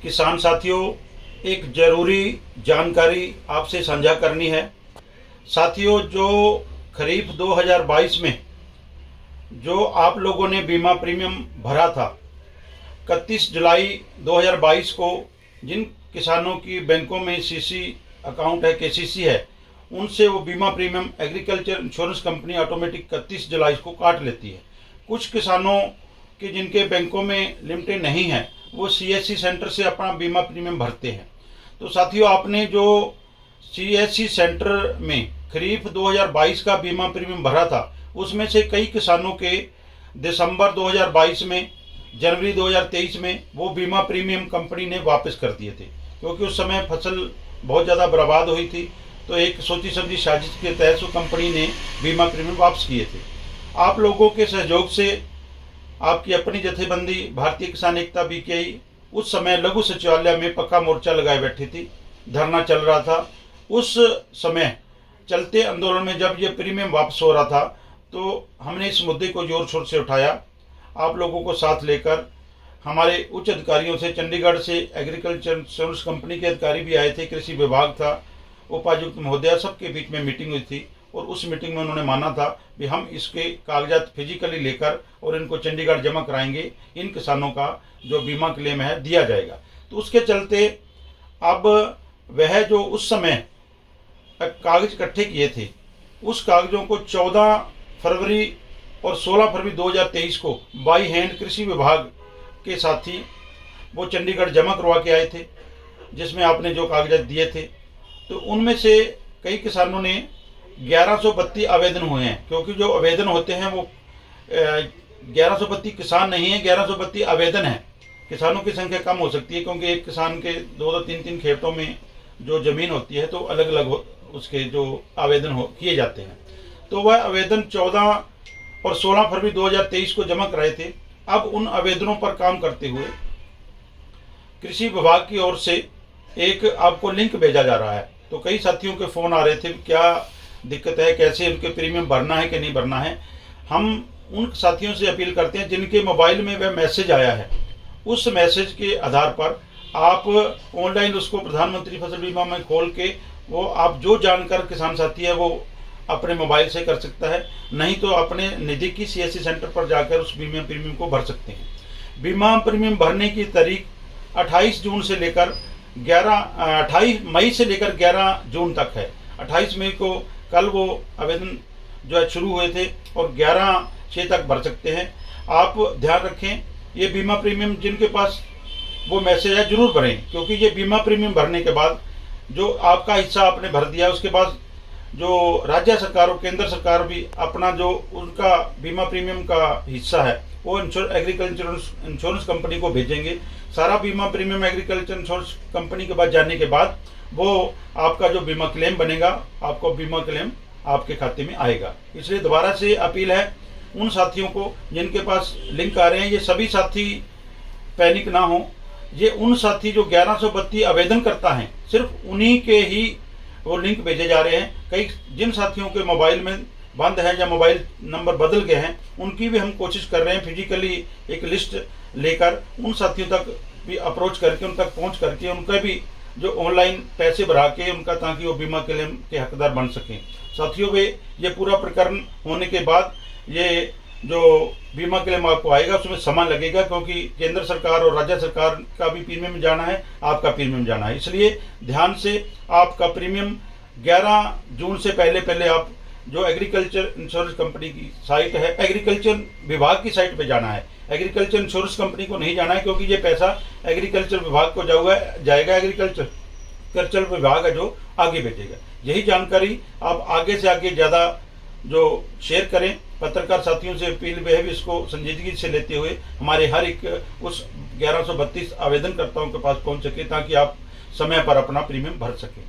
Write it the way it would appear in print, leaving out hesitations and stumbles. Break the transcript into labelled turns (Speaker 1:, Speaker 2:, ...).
Speaker 1: किसान साथियों, एक जरूरी जानकारी आपसे साझा करनी है। साथियों, जो खरीफ 2022 में जो आप लोगों ने बीमा प्रीमियम भरा था 31 जुलाई 2022 को, जिन किसानों की बैंकों में सीसी अकाउंट है, केसीसी है, उनसे वो बीमा premium agriculture insurance company automatic 31 जुलाई को काट लेती है। कुछ किसानों के जिनके बैंकों में लिमिटेड नहीं है, वो सीएससी सेंटर से अपना बीमा प्रीमियम भरते हैं। तो साथियों, आपने जो सीएससी सेंटर में खरीफ 2022 का बीमा प्रीमियम भरा था, उसमें से कई किसानों के दिसंबर 2022 में, जनवरी 2023 में वो बीमा प्रीमियम कंपनी ने वापस कर दिए थे, क्योंकि उस समय फसल बहुत ज़्यादा बर्बाद हुई थी। तो एक सोची समझी साजिश के तहत वो कंपनी ने बीमा प्रीमियम वापस किए थे। आप लोगों के सहयोग से आपकी अपनी जथेबंदी भारतीय किसान एकता बीकेआई उस समय लघु सचिवालय में पक्का मोर्चा लगाए बैठी थी, धरना चल रहा था। उस समय चलते आंदोलन में जब ये प्रीमियम वापस हो रहा था, तो हमने इस मुद्दे को जोर शोर से उठाया। आप लोगों को साथ लेकर हमारे उच्च अधिकारियों से, चंडीगढ़ से एग्रीकल्चर इंश्योरेंस कंपनी के अधिकारी भी आए थे, कृषि विभाग था, उपायुक्त महोदया, सबके बीच में मीटिंग हुई थी। और उस मीटिंग में उन्होंने माना था कि हम इसके कागजात फिजिकली लेकर और इनको चंडीगढ़ जमा कराएंगे, इन किसानों का जो बीमा क्लेम है दिया जाएगा। तो उसके चलते अब वह जो उस समय कागज इकट्ठे किए थे, उस कागजों को 14 फरवरी और 16 फरवरी 2023 को बाई हैंड कृषि विभाग के साथी वो चंडीगढ़ जमा करवा के आए थे, जिसमें आपने जो कागजात दिए थे। तो उनमें से कई किसानों ने 1132 आवेदन हुए हैं, क्योंकि जो आवेदन होते हैं वो 1132 किसान नहीं है, 1132 आवेदन है। किसानों की संख्या कम हो सकती है, क्योंकि एक किसान के 2-2, 3-3 खेतों में जो जमीन होती है, तो अलग अलग उसके जो आवेदन किए जाते हैं। तो वह आवेदन 14 और 16 फरवरी 2023 को जमा कराए थे। अब उन आवेदनों पर काम करते हुए कृषि विभाग की ओर से एक आपको लिंक भेजा जा रहा है। तो कई साथियों के फ़ोन आ रहे थे, क्या दिक्कत है, कैसे उनके प्रीमियम भरना है कि नहीं भरना है। हम उन साथियों से अपील करते हैं जिनके मोबाइल में वह मैसेज आया है, उस मैसेज के आधार पर आप ऑनलाइन उसको प्रधानमंत्री फसल बीमा में खोल के वो आप जो जानकर किसान साथी है वो अपने मोबाइल से कर सकता है, नहीं तो अपने नज़दीकी सीएससी सेंटर पर जाकर उस बीमा प्रीमियम को भर सकते हैं। बीमा प्रीमियम भरने की तारीख 28 मई से लेकर 11 जून तक है। 28 मई को कल वो आवेदन जो है शुरू हुए थे और 11 तक भर सकते हैं। आप ध्यान रखें, ये बीमा प्रीमियम जिनके पास वो मैसेज है जरूर भरें, क्योंकि ये बीमा प्रीमियम भरने के बाद जो आपका हिस्सा आपने भर दिया, उसके बाद जो राज्य सरकार और केंद्र सरकार भी अपना जो उनका बीमा प्रीमियम का हिस्सा है वो एग्रीकल्चर इंश्योरेंस कंपनी को भेजेंगे। सारा बीमा प्रीमियम एग्रीकल्चर इंश्योरेंस कंपनी के पास जाने के बाद वो आपका जो बीमा क्लेम बनेगा, आपको बीमा क्लेम आपके खाते में आएगा। इसलिए दोबारा से अपील है उन साथियों को जिनके पास लिंक आ रहे हैं, ये सभी साथी पैनिक ना हो। ये उन साथी जो 1132 आवेदन करता है, सिर्फ उन्हीं के ही वो लिंक भेजे जा रहे हैं। कई जिन साथियों के मोबाइल में बंद है या मोबाइल नंबर बदल गए हैं, उनकी भी हम कोशिश कर रहे हैं फिजिकली एक लिस्ट लेकर उन साथियों तक भी अप्रोच करके, उन तक पहुंच करके उनका भी जो ऑनलाइन पैसे भरा के उनका, ताकि वो बीमा क्लेम के हकदार बन सकें। साथियों, वे ये पूरा प्रकरण होने के बाद ये जो बीमा क्लेम आपको आएगा उसमें समय लगेगा, क्योंकि केंद्र सरकार और राज्य सरकार का भी प्रीमियम जाना है, आपका प्रीमियम जाना है। इसलिए ध्यान से आपका प्रीमियम 11 जून से पहले आप जो एग्रीकल्चर इंश्योरेंस कंपनी की साइट है, एग्रीकल्चर विभाग की साइट पे जाना है। एग्रीकल्चर इंश्योरेंस कंपनी को नहीं जाना है, क्योंकि ये पैसा एग्रीकल्चर विभाग को जाएगा, एग्रीकल्चर विभाग है जो आगे भेजेगा। यही जानकारी आप आगे से आगे ज़्यादा जो शेयर करें। पत्रकार साथियों से अपील वह भी इसको संजीदगी से लेते हुए हमारे हर एक उस 1132 आवेदनकर्ताओं के पास पहुंच सके, ताकि आप समय पर अपना प्रीमियम भर सकें।